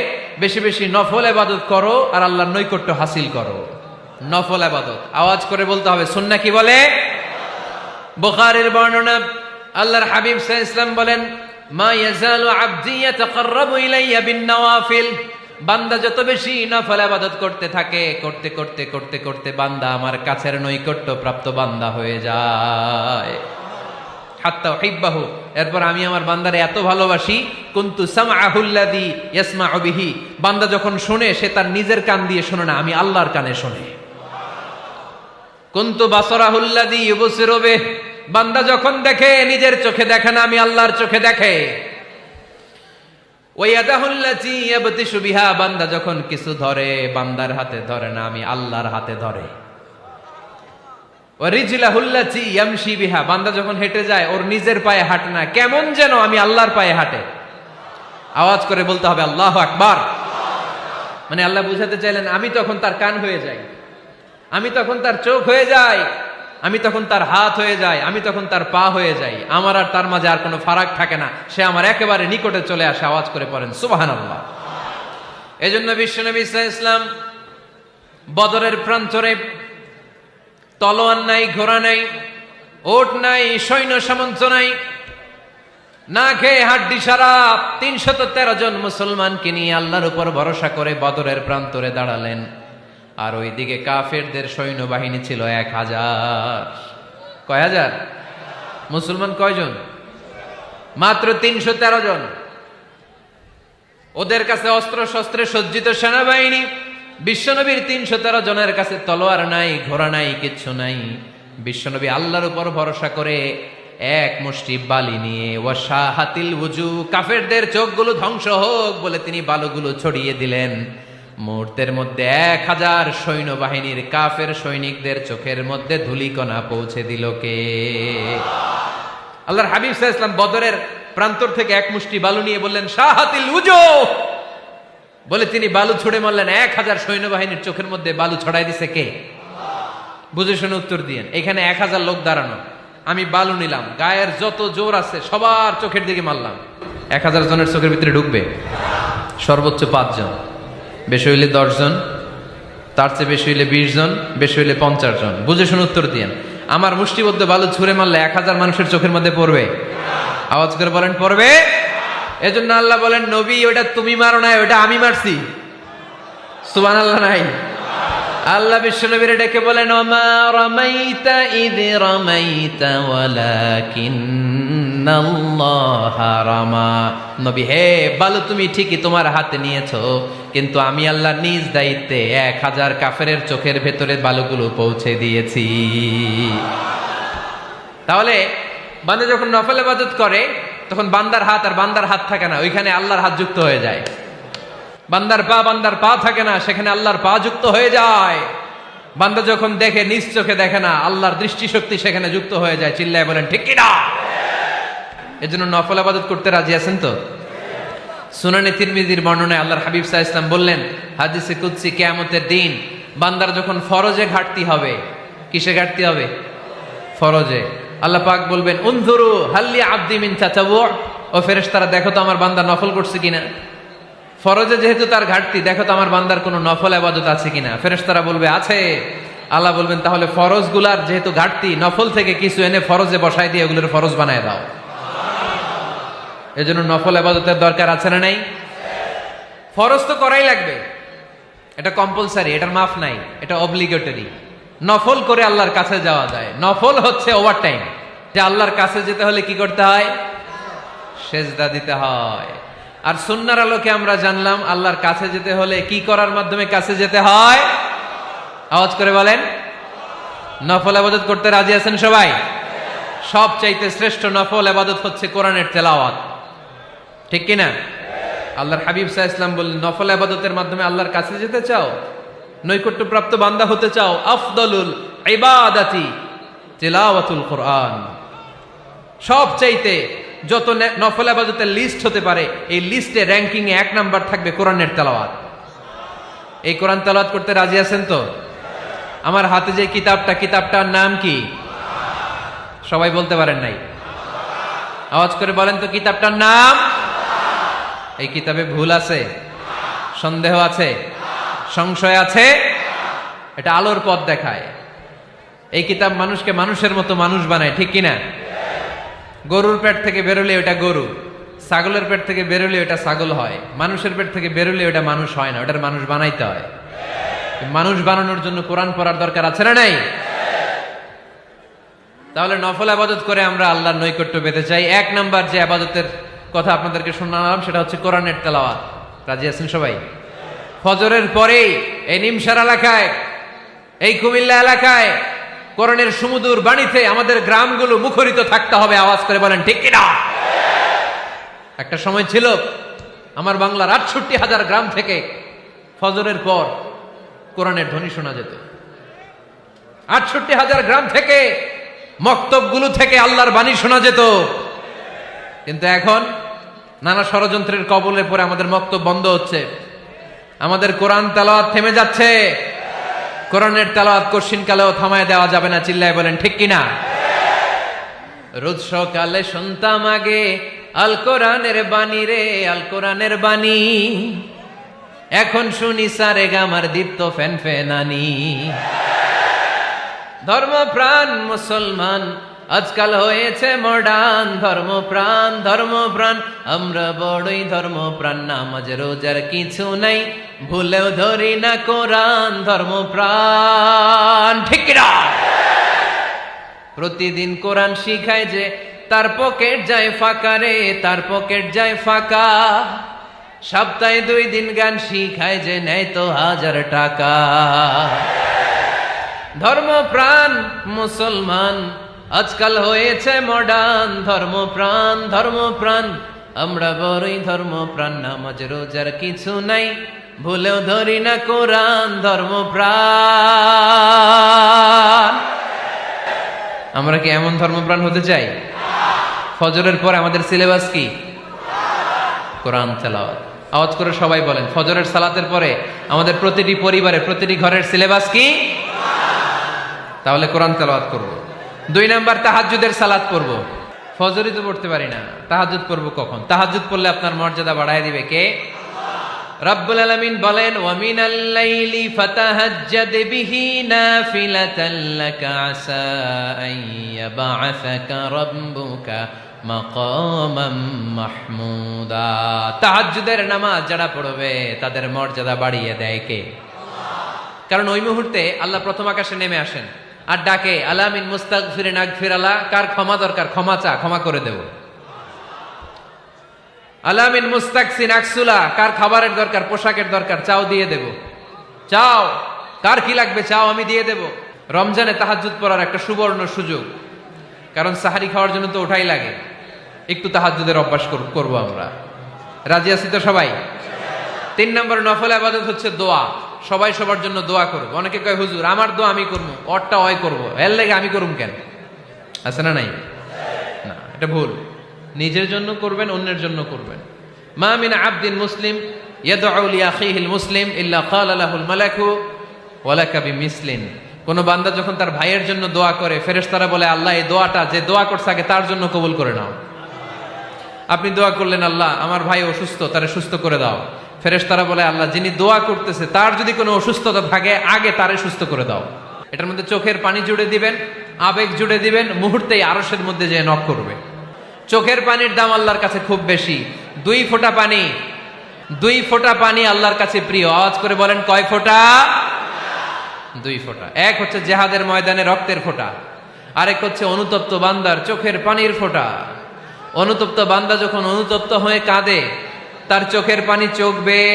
বেশি বেশি নফল ইবাদত করো আর আল্লাহর নৈকট্য হাসিল করো। নফল ইবাদত আওয়াজ করে বলতে হবে। সুন্নাহ কি বলে? বুখারীর বর্ণনা, আল্লাহর হাবিব সাল্লাল্লাহু আলাইহি ওয়াসাল্লাম বলেন, মা ইয়াজালু আবদি ইয়াতাকাররাবু ইলাইয়া বিন নওয়াফিল, বান্দা যত বেশি নফল ইবাদত করতে থাকে, করতে করতে করতে করতে বান্দা আমার কাছের নৈকট্য প্রাপ্ত বান্দা হয়ে যায়। হাত্তা উহিব্বাহু, এরপর আমি আমার বান্দারে এত ভালোবাসি, কুনতু সামআহুল্লাযী ইয়াসমাউ বিহি, বান্দা যখন শুনে সে তার নিজের কান দিয়ে শুনে না, আমি আল্লাহর কানে শুনে। কুনতু বাসরাহুল্লাযী ইউবসিরু বিহি, বান্দা যখন দেখে নিজের চোখে দেখে না, আমি আল্লাহর চোখে দেখে। ওয়ায়াদাহুল্লাতী ইয়াবতিশু বিহা, বান্দা যখন কিছু ধরে বান্দার হাতে ধরে না, আমি আল্লাহর হাতে ধরে। ওয়ারিজলাহুল্লাতী ইয়ামশি বিহা, বান্দা যখন হেঁটে যায় ওর নিজের পায়ে হাঁটে না, কেমন যেন আমি আল্লাহর পায়ে হাঁটে। আওয়াজ করে বলতে হবে আল্লাহু আকবার। মানে আল্লাহ বুঝাতে চাইলেন আমি তখন তার কান হয়ে যাই, আমি তখন তার চোখ হয়ে যাই, আমি তখন তার হাত হয়ে যাই, আমি তখন তার পা হয়ে যাই, আমার আর তার মাঝে আর কোনো ফারাক থাকে না, সে আমার একেবারে নিকটে চলে আসে। আওয়াজ করে পড়েন সুবহানাল্লাহ। এজন্য বিশ্বনবী সাল্লাল্লাহু আলাইহি ওয়াসাল্লাম বদরের প্রান্তরে তলোয়ার নাই, ঘোড়া নাই, ওট নাই, সৈন্য সামন্ত নাই, না খেয়ে হাড্ডি সারা ৩১৩ জন মুসলমানকে নিয়ে আল্লাহর উপর ভরসা করে বদরের প্রান্তরে দাঁড়ালেন। আর ওইদিকে কাফেরদের সৈন্যবাহিনী ছিল ১,০০০। কয় হাজার? মুসলমান কয়জন? মাত্র ৩১৩ জন। ওদের কাছে অস্ত্র শস্ত্রে সজ্জিত সেনাবাহিনী। বিশ্বনবীর ৩১৩ জনের কাছে তলোয়ার নাই, ঘোড়া নাই, কিচ্ছু নাই। বিশ্বনবী আল্লাহর উপর ভরসা করে এক মুষ্টি বালি নিয়ে ওয়াশাহাতিল ওযু, কাফেরদের চোখগুলো ধ্বংস হোক বলে তিনি বালুগুলো ছড়িয়ে দিলেন। মুহূর্তের মধ্যে ১,০০০ সৈন্যবাহিনীর কাফের সৈনিকদের চোখের মধ্যে ধূলিকণা পৌঁছে দিল কে? আল্লাহর হাবিব সাল্লাল্লাহু আলাইহি ওয়াসাল্লাম বদরের প্রান্তর থেকে এক মুষ্টি বালু নিয়ে বললেন শাহাতিল ওযু, বলে তিনি বালু ছুড়ে মারলেন। ১,০০০ সৈন্যবাহিনীর চোখের মধ্যে বালু ছড়াই দিছে কে? বুঝে শুনে উত্তর দিয়েন। এখানে ১,০০০ লোক দাঁড়ানো, আমি বালু নিলাম, গায়ের যত জোর আছে সবার চোখের দিকে মারলাম। ১,০০০ জনের চোখের ভিতরে ঢুকবে? সর্বোচ্চ ৫ জন, বেশি হইলে ১০ জন, তার চেয়ে বেশি হইলে ২০ জন, বেশি হইলে ৫০ জন। বুঝে শুনে উত্তর দিয়েন। আমার মুষ্টিবদ্ধ বালু ছুঁড়ে মারলে ১,০০০ মানুষের চোখের মধ্যে পড়বে? আওয়াজ করে বলেন পড়বে। এজন্য আল্লাহ বলেন নবী ওটা তুমি মারো নাই, ওটা আমি মারছি। সুবহানাল্লাহ নাই? আল্লাহ বিশ্বনবীর ডেকে বলেন ওমা রামাইতা ইয রামাইতা ওয়ালাকিন্নাল্লাহা রামা। নবী হে, বালু তুমি ঠিকই তোমার হাতে নিয়েছো, কিন্তু আমি আল্লাহ নিজ দায়িত্বে ১,০০০ কাফেরের চোখের ভেতরে বালুগুলো পৌঁছে দিয়েছি। তাহলে বান্দা যখন নফল ইবাদত করে তখন বান্দার হাত আর বান্দার হাত থাকে না, ওইখানে আল্লাহর হাত যুক্ত হয়ে যায়। বান্দার পা থাকে না, সেখানে আল্লাহর পা যুক্ত হয়ে যায়। বান্দা যখন দেখে নিজ চোখে দেখে না, আল্লাহর দৃষ্টিশক্তি সেখানে যুক্ত হয়ে যায়। চিল্লায় বলেন ঠিক কি না? এজন্য নফল ইবাদত করতে রাজি আছেন তো? সুনানে তিরমিজির বর্ণনায় আল্লাহর হাবিব সাল্লাল্লাহু আলাইহি ওয়াসাল্লাম বললেন, হাদিসে কুদসি কিয়ামতের দিন বান্দার যখন ফরজে ঘাটতি হবে, কিসে ঘাটতি হবে? ফরজে। আল্লাহ পাক বলবেন উনজুরু হাল্লি আবদি মিন তাতাওয়ু, ও ফেরেশতারা দেখো তো আমার বান্দা নফল করছে কিনা। ফরজে যেহেতু তার ঘাটতি, দেখো তো আমার বান্দার কোনো নফল ইবাদত আছে কিনা। ফেরেশতারা বলবে আছে। আল্লাহ বলবেন তাহলে ফরজগুলার যেহেতু ঘাটতি, নফল থেকে কিছু এনে ফরজে বসাই দিয়ে ওগুলোর ফরজ বানায় দাও। এজন্য নফল ইবাদতের দরকার আছে না নাই? ফরজ তো করাই লাগবে, এটা কম্পালসারি, এটার মাফ নাই, এটা অব্লিগেটরি। নফল করে আল্লাহর কাছে যাওয়া যায়। নফল হচ্ছে ওভার টাইম, যে আল্লাহর কাছে যেতে হলে কি করতে হয়? সেজদা দিতে হয়। আর সুন্নাহর আলোকে আমরা জানলাম আল্লাহর কাছে যেতে হলে কি করার মাধ্যমে কাছে যেতে হয়? আওয়াজ করে বলেন নফল ইবাদত করতে রাজি আছেন সবাই? সবচাইতে শ্রেষ্ঠ নফল ইবাদত হচ্ছে কোরআনের তেলাওয়াত, ঠিক কি না? আল্লাহর হাবিব সাল্লাল্লাহু আলাইহি ওয়াসাল্লাম বললেন নফল ইবাদতের মাধ্যমে আল্লাহর কাছে যেতে চাও, নৈকট্যপ্রাপ্ত বান্দা হতে চাও, আফদলুল ইবাদাতি তিলাওয়াতুল কোরআন। সবচাইতে যত নফল ইবাদতের লিস্ট হতে পারে, এই লিস্টে র্যাঙ্কিং এ ১ নাম্বার থাকবে কোরআনের তেলাওয়াত। এই কোরআন তেলাওয়াত করতে রাজি আছেন তো? আমার হাতে যে কিতাবটার নাম কি? সবাই বলতে পারেন নাই? আওয়াজ করে বলেন তো কিতাবটার নাম? এই কিতাবে ভুল আছে? সন্দেহ আছে? সংশয় আছে? এটা আলোর পথ দেখায়। এই কিতাব মানুষকে মানুষের মতো মানুষ বানায়, ঠিক কিনা? গরুর পেট থেকে বেরোলে ওটা গরু, ছাগলের পেট থেকে বেরোলে ওটা ছাগল হয়, মানুষের পেট থেকে বেরোলে ওটা মানুষ হয় না, ওটার মানুষ বানাইতে হয়। মানুষ বানানোর জন্য কোরআন পড়ার দরকার আছে না নাই? তাহলে নফল আবাদত করে আমরা আল্লাহর নৈকট্য পেতে চাই। এক নাম্বার যে আবাদতের কথা আপনাদেরকে শোনালাম সেটা হচ্ছে কোরআনের তেলাওয়াত। রাজি আছেন সবাই? ফজরের পরেই এই নিমসার এলাকায়, এই কুমিল্লা এলাকায় কোরআনের সুমধুর বাণীতে আমাদের গ্রামগুলো মুখরিত থাকতে হবে। আওয়াজ করে বলেন ঠিক কিনা? একটা সময় ছিল আমার বাংলার ৬৮,০০০ গ্রাম থেকে ফজরের পর কোরআনের ধ্বনি শোনা যেত। ৬৮,০০০ গ্রাম থেকে মক্তবগুলো থেকে আল্লাহর বাণী শোনা যেত। কিন্তু এখন নানা ষড়যন্ত্রের কবলে পড়ে আমাদের মক্তব বন্ধ হচ্ছে, আমাদের কোরআন তেলাওয়াত থেমে যাচ্ছে। কোরআনের তেলাওয়াত কশিন কালেও থামায় দেওয়া যাবে না। চিল্লায় বলেন ঠিক কিনা? রোজ সকালে শুনতাম আগে আল কোরআনের বাণী রে, আল কোরআনের বাণী। এখন শুনি সারে গামার দীপ্ত ফ্যান ফ্যানানি। ধর্মপ্রাণ মুসলমান আজকাল হয়েছে মডার্ন। ধর্মপ্রাণ ধর্মপ্রাণ আমরা বড়ই ধর্মপ্রাণ। নামাজ রোজার কিছু নাই, ভুলেও ধরি না কোরআন। ধর্মপ্রাণ ঠিক কিনা? প্রতিদিন কোরআন শিখায় যে তার পকেট যায় ফাঁকা রে, তার পকেট যায় ফাঁকা। সপ্তাহে 2 দিন গান শিখায় যে নেয় তো 1000 টাকা। ধর্মপ্রাণ মুসলমান আজকাল হয়েছে মডার্ন। ধর্মপ্রাণ ধর্মপ্রাণ আমরা বড়ই ধর্মপ্রাণ। নামাজ রোজার কিছু নাই, ভুলেও ধরি না কোরআন। ধর্মপ্রাণ। আমরা কি এমন ধর্মপ্রাণ হতে চাই? ফজরের পর আমাদের সিলেবাস কি? কোরআন তেলাওয়াত। আওয়াজ করে সবাই বলেন, ফজরের সালাতের পরে আমাদের প্রতিটি পরিবারে, প্রতিটি ঘরের সিলেবাস কি? তাহলে কোরআন তেলাওয়াত করব। 2 নাম্বার তাহাজ্জুদের সালাত পড়ব। ফজরই তো পড়তে পারি না, তাহাজ্জুদ পড়ব কখন? তাহাজ্জুদ পড়লে আপনার মর্যাদা বাড়ায় দিবে কে? রব্বুল আলামিন বলেন, ওয়া মিনাল লাইলি ফাতাহাজ্জাদ বিহি নাফিলাতান লাকা আসা আন ইয়াবআসাকা রাব্বুকা মাকামাম মাহমুদা। তাহাজ্জুদের নামাজ যারা পড়বে তাদের মর্যাদা বাড়িয়ে দেয় কে? কারণ ওই মুহূর্তে আল্লাহ প্রথম আকাশে নেমে আসেন আর ডাকে, আলা মিন মুস্তাগফিরিন আগফিরালা। কার ক্ষমা দরকার? ক্ষমা চা, ক্ষমা করে দেব। আলা মিন মুস্তাকসিন আকসুলা। কার খাবারের দরকার? পোশাকের দরকার? চাও, দিয়ে দেব। চাও, কার কি লাগবে? চাও, আমি দিয়ে দেব। রমজানে তাহাজ্জুদ পড়ার একটা সুবর্ণ সুযোগ, কারণ সাহারি খাওয়ার জন্য তো ওঠাই লাগে। একটু তাহাজ্জুদের অভ্যাস করব আমরা। রাজি আছি তো সবাই? 3 নম্বর নফল ইবাদত হচ্ছে দোয়া। সবাই সবার জন্য দোয়া করব। অনেকে কয়, হুজুর আমার দোয়া আমি করবো, ওরটা ওই করবো, এর লেগে আমি করুম কেন? আছে না নাই? না, এটা ভুল। নিজের জন্য করবেন, অন্যের জন্য করবেন। মা মিন আবদিন মুসলিম ইয়াদউ লিআখিহিল মুসলিম ইল্লা ক্বালা লাহুল মালাকু ওয়া লাকা বিমিসলিন। কোন বান্দা যখন তার ভাইয়ের জন্য দোয়া করে, ফেরেশতারা বলে, আল্লাহ এই দোয়াটা যে দোয়া করছে আগে তার জন্য কবুল করে নাও। আপনি দোয়া করলেন, আল্লাহ আমার ভাই অসুস্থ, তারে সুস্থ করে দাও। ফেরেশতারা বলে, আল্লাহ যিনি দোয়া করতেছে তার যদি কোনো অসুস্থতা থাকে আগে তারে সুস্থ করে দাও। এটার মধ্যে চোখের পানি জুড়ে দিবেন, আবেগ জুড়ে দিবেন, মুহূর্তেই আরশের মধ্যে যে নক করবে। চোখের পানির দাম আল্লাহর কাছে খুব বেশি। 2 ফোঁটা পানি, 2 ফোঁটা পানি আল্লাহর কাছে প্রিয়। আওয়াজ করে বলেন, কয় ফোঁটা? 2 ফোঁটা। এক হচ্ছে জিহাদের ময়দানে রক্তের ফোঁটা, আরেক হচ্ছে অনুতপ্ত বান্দার চোখের পানির ফোঁটা। অনুতপ্ত বান্দা যখন অনুতপ্ত হয়ে কাঁদে, তার চোখের পানি চোখ বেয়ে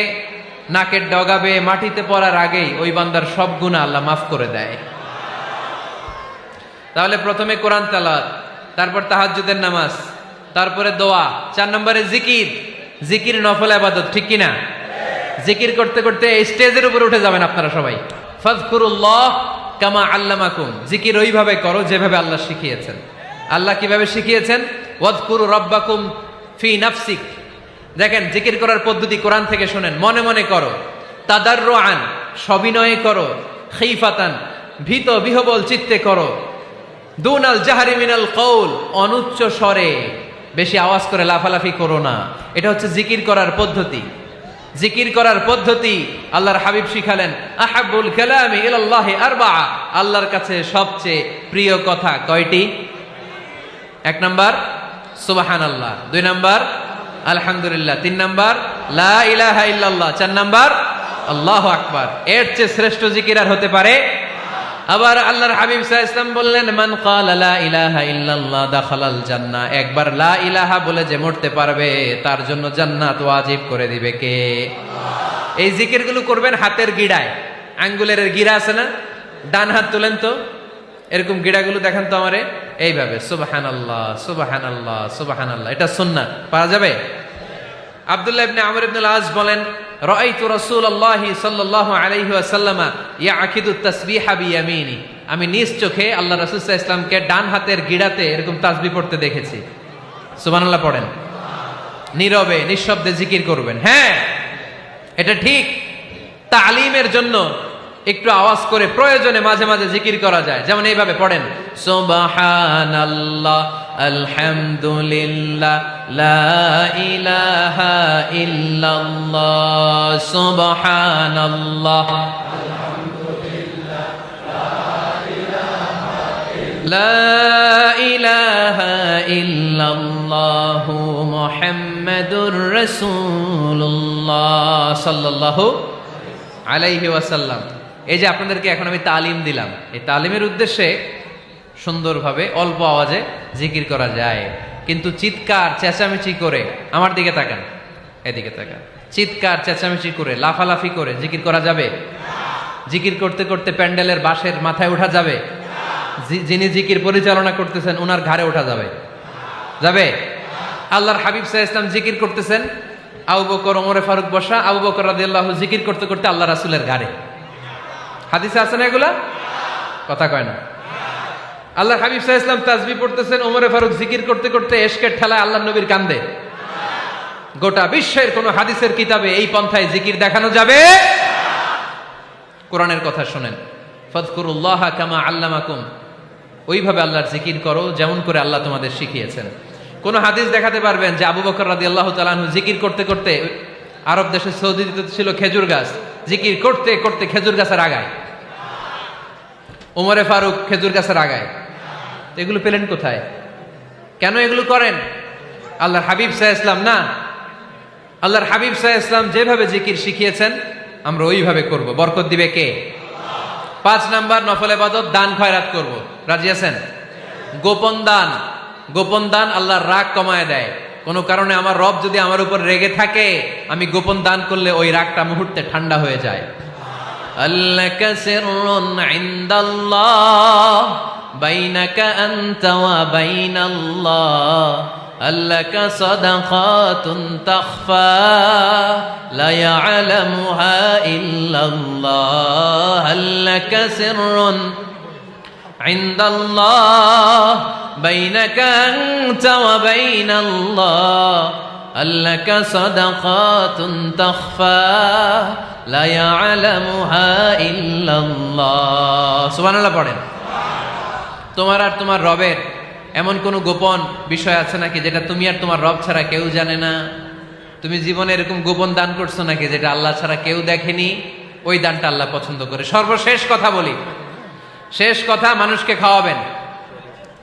নাকের ডগা বেয়ে মাটিতে পড়ার আগেই ওই বান্দার সব গুনাহ আল্লাহ মাফ করে দেয়। তাহলে প্রথমে কোরআন তেলাওয়াত, তারপর তাহাজ্জুদের নামাজ, তারপরে দোয়া। 4 নম্বরে জিকির। জিকির নফল ইবাদত, ঠিক কিনা? জিকির করতে করতে এই স্টেজের উপরে উঠে যাবেন আপনারা সবাই। ফাযকুরুল্লাহ কামা আল্লামাকুম। জিকির ওইভাবে করো যেভাবে আল্লাহ শিখিয়েছেন। আল্লাহ কিভাবে শিখিয়েছেন? ওয়াযকুরু রাব্বাকুম ফি নাফসিক। দেখেন, জিকির করার পদ্ধতি কোরআন থেকে শুনেন। মনে মনে করো, তাদাররুআন সবিনয়ে করো, খিফাতান ভীত বিহবল চিত্তে করো, দুনাল জাহরি মিনাল কওল অনুচ্চ স্বরে বেশি আওয়াজ করে লাফালাফি করো না। এটা হচ্ছে জিকির করার পদ্ধতি। জিকির করার পদ্ধতি আল্লাহর হাবিব শিখালেন, আহাব্বুল কালামি ইলাল্লাহি আরবাআ, আল্লাহর কাছে সবচেয়ে প্রিয় কথা কয়টি? 1 নাম্বার সুবহানাল্লাহ, 2 নাম্বার আলহামদুলিল্লাহ, 3 নাম্বার লা ইলাহা ইল্লাল্লাহ, 4 নাম্বার আল্লাহু আকবার। এর চেয়ে শ্রেষ্ঠ জিকির আর হতে পারে? আবার আল্লাহর হাবিব সাল্লাল্লাহু আলাইহি ওয়াসাল্লাম বললেন, মান ক্বালা লা ইলাহা ইল্লাল্লাহ দাখালাল জান্নাহ, একবার লা ইলাহা বলে যে মরতে পারবে তার জন্য জান্নাত ওয়াজিব করে দিবে কে? আল্লাহ। এই জিকিরগুলো করবেন হাতের গিড়ায়, আঙ্গুলের গিড়া আছে না, ডান হাত তুলেন তো, এরকম গিড়াগুলো দেখেন তো আমারে, এইভাবে সুবহানাল্লাহ সুবহানাল্লাহ সুবহানাল্লাহ, এটা সুন্নাত, পারা যাবে? আব্দুল্লাহ ইবনে আমর ইবনে আল-আস বলেন, রাআইতু রাসূলুল্লাহি সাল্লাল্লাহু আলাইহি ওয়াসাল্লাম ইয়াকিদু তাসবিহা বিয়ামিনি, আমি নিজ চোখে আল্লাহ রাসূল সাল্লাল্লাহু আলাইহি ওয়াসাল্লামকে ডান হাতের গিড়াতে এরকম তাসবিহ পড়তে দেখেছি। সুবহানাল্লাহ পড়েন, নীরবে নিঃশব্দে জিকির করবেন। হ্যাঁ, এটা ঠিক। তালিমের জন্য একটু আওয়াজ করে প্রয়োজনে মাঝে মাঝে জিকির করা যায়, যেমন এইভাবে পড়েন, সুবহানাল্লাহ আলহামদুলিল্লাহ লা ইলাহা ইল্লাল্লাহ, সুবহানাল্লাহ লা ইলাহা ইল্লাল্লাহ মুহাম্মাদুর রাসূলুল্লাহ সাল্লাল্লাহু আলাইহি ওয়াসাল্লাম। এই যে আপনাদেরকে এখন আমি তালিম দিলাম, এই তালিমের উদ্দেশ্যে সুন্দরভাবে অল্প আওয়াজে জিকির করা যায়, কিন্তু চিৎকার চেঁচামেচি করে, আমার দিকে তাকান, এদিকে তাকান, চিৎকার চেঁচামেচি করে লাফালাফি করে জিকির করা যাবে? জিকির করতে করতে প্যান্ডেলের বাঁশের মাথায় ওঠা যাবে? যিনি জিকির পরিচালনা করতেছেন ওনার ঘাড়ে ওঠা যাবে? যাবে? আল্লাহর হাবিব সাল্লাল্লাহু আলাইহি ওয়াসাল্লাম জিকির করতেছেন, আবু বকর ওমরে ফারুক বসা, আবু বকর রাদিয়াল্লাহু জিকির করতে করতে আল্লাহ রাসূলের ঘাড়ে। হাদিসে আছে না এগুলা? কথা কয় না। আল্লাহর হাবিব সাল্লাল্লাহু আলাইহি ওয়াসাল্লাম তাসবিহ পড়তেছেন, ওমরে ফারুক জিকির করতে করতে এশকের ঠেলায় আল্লাহর নবীর কান্দে। গোটা বিশ্বের কোন হাদিসের কিতাবে এই পন্থায় জিকির দেখানো যাবে? কোরআনের কথা শুনেন, ফাযকুরুল্লাহা কামা আল্লামাকুম, ওইভাবে আল্লাহর জিকির করো যেমন করে আল্লাহ তোমাদের শিখিয়েছেন। কোন হাদিস দেখাতে পারবেন যে আবু বকর রাদিয়াল্লাহু তাআলা আনহু জিকির করতে করতে, আরব দেশে সৌদিতে ছিল খেজুর গাছ, জিকির করতে করতে খেজুর গাছের আগায়, ওমরে ফারুক খেজুর গাছের আগায়, এগুলো পেলেন কোথায়? কেন এগুলো করেন? আল্লাহর হাবিব সাল্লাল্লাহু আলাইহি ওয়াসাল্লাম না, আল্লাহর হাবিব সাল্লাল্লাহু আলাইহি ওয়াসাল্লাম যেভাবে জিকির শিখিয়েছেন আমরা ওইভাবে করব। বরকত দিবে কে? 5 নাম্বার নফল ইবাদত, দান খয়রাত করব। রাজি আছেন? গোপন দান, গোপন দান আল্লাহর রাগ কমায় দেয়। কোন কারণে আমার রব যদি আমার উপর রেগে থাকে, আমি গোপন দান করলে ওই রাগটা মুহূর্তে ঠান্ডা হয়ে যায়। আল্লাকা সিররুন ইনদাল্লাহ বাইনাকা আনতা ওয়া বাইনাল্লাহ, আল্লাকা সাদাকাতুন তাখফা লা ইয়ালামুহা ইল্লাল্লাহ, আল্লাকা সিররুন ইনদাল্লাহ বাইনাকা আনতা ওয়া বাইনাল্লাহ, আল্লাকা সাদাকাতুন তাখফা লা ইয়ালামুহা ইল্লাল্লাহ। সুবহানাল্লাহ পড়েন। তোমার আর তোমার রবের এমন কোন গোপন বিষয় আছে নাকি যেটা তুমি আর তোমার রব ছাড়া কেউ জানে না? তুমি জীবনে এরকম গোপন দান করছো নাকি যেটা আল্লাহ ছাড়া কেউ দেখেনি? ওই দানটা আল্লাহ পছন্দ করে। সর্বশেষ কথা বলি, শেষ কথা, মানুষকে খাওয়াবেন।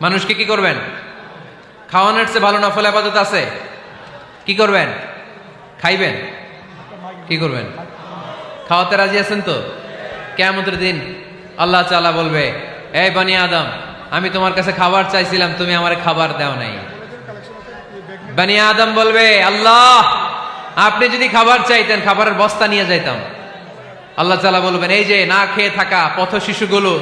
মানুষকে কি করবেন? খাওয়ানোর চেয়ে ভালো নফল ইবাদত আছে? কি করবেন? খাইবেন। কি করবেন? খাওয়াতে রাজি আছেন তো? কিয়ামতের দিন আল্লাহ তাআলা বলবে, এই বনি আদম, আমি তোমার কাছে খাবার চাইছিলাম, তুমি আমারে খাবার দাও নাই। বনি আদম বলবে, আল্লাহ আপনি যদি খাবার চাইতেন খাবারের বস্তা নিয়ে যাইতাম। আল্লাহ তাআলা বলবেন, এই যে না খেয়ে থাকা পথ শিশুগুলো,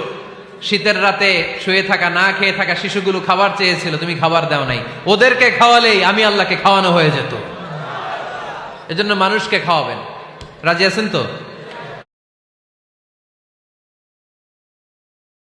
শীতের রাতে শুয়ে থাকা না খেয়ে থাকা শিশুগুলো খাবার চেয়েছিল, তুমি খাবার দাও নাই, ওদেরকে খাওয়ালেই আমি আল্লাহকে খাওয়ানো হয়ে যেত। এজন্য মানুষকে খাওয়াবেন। রাজি আছেন তো?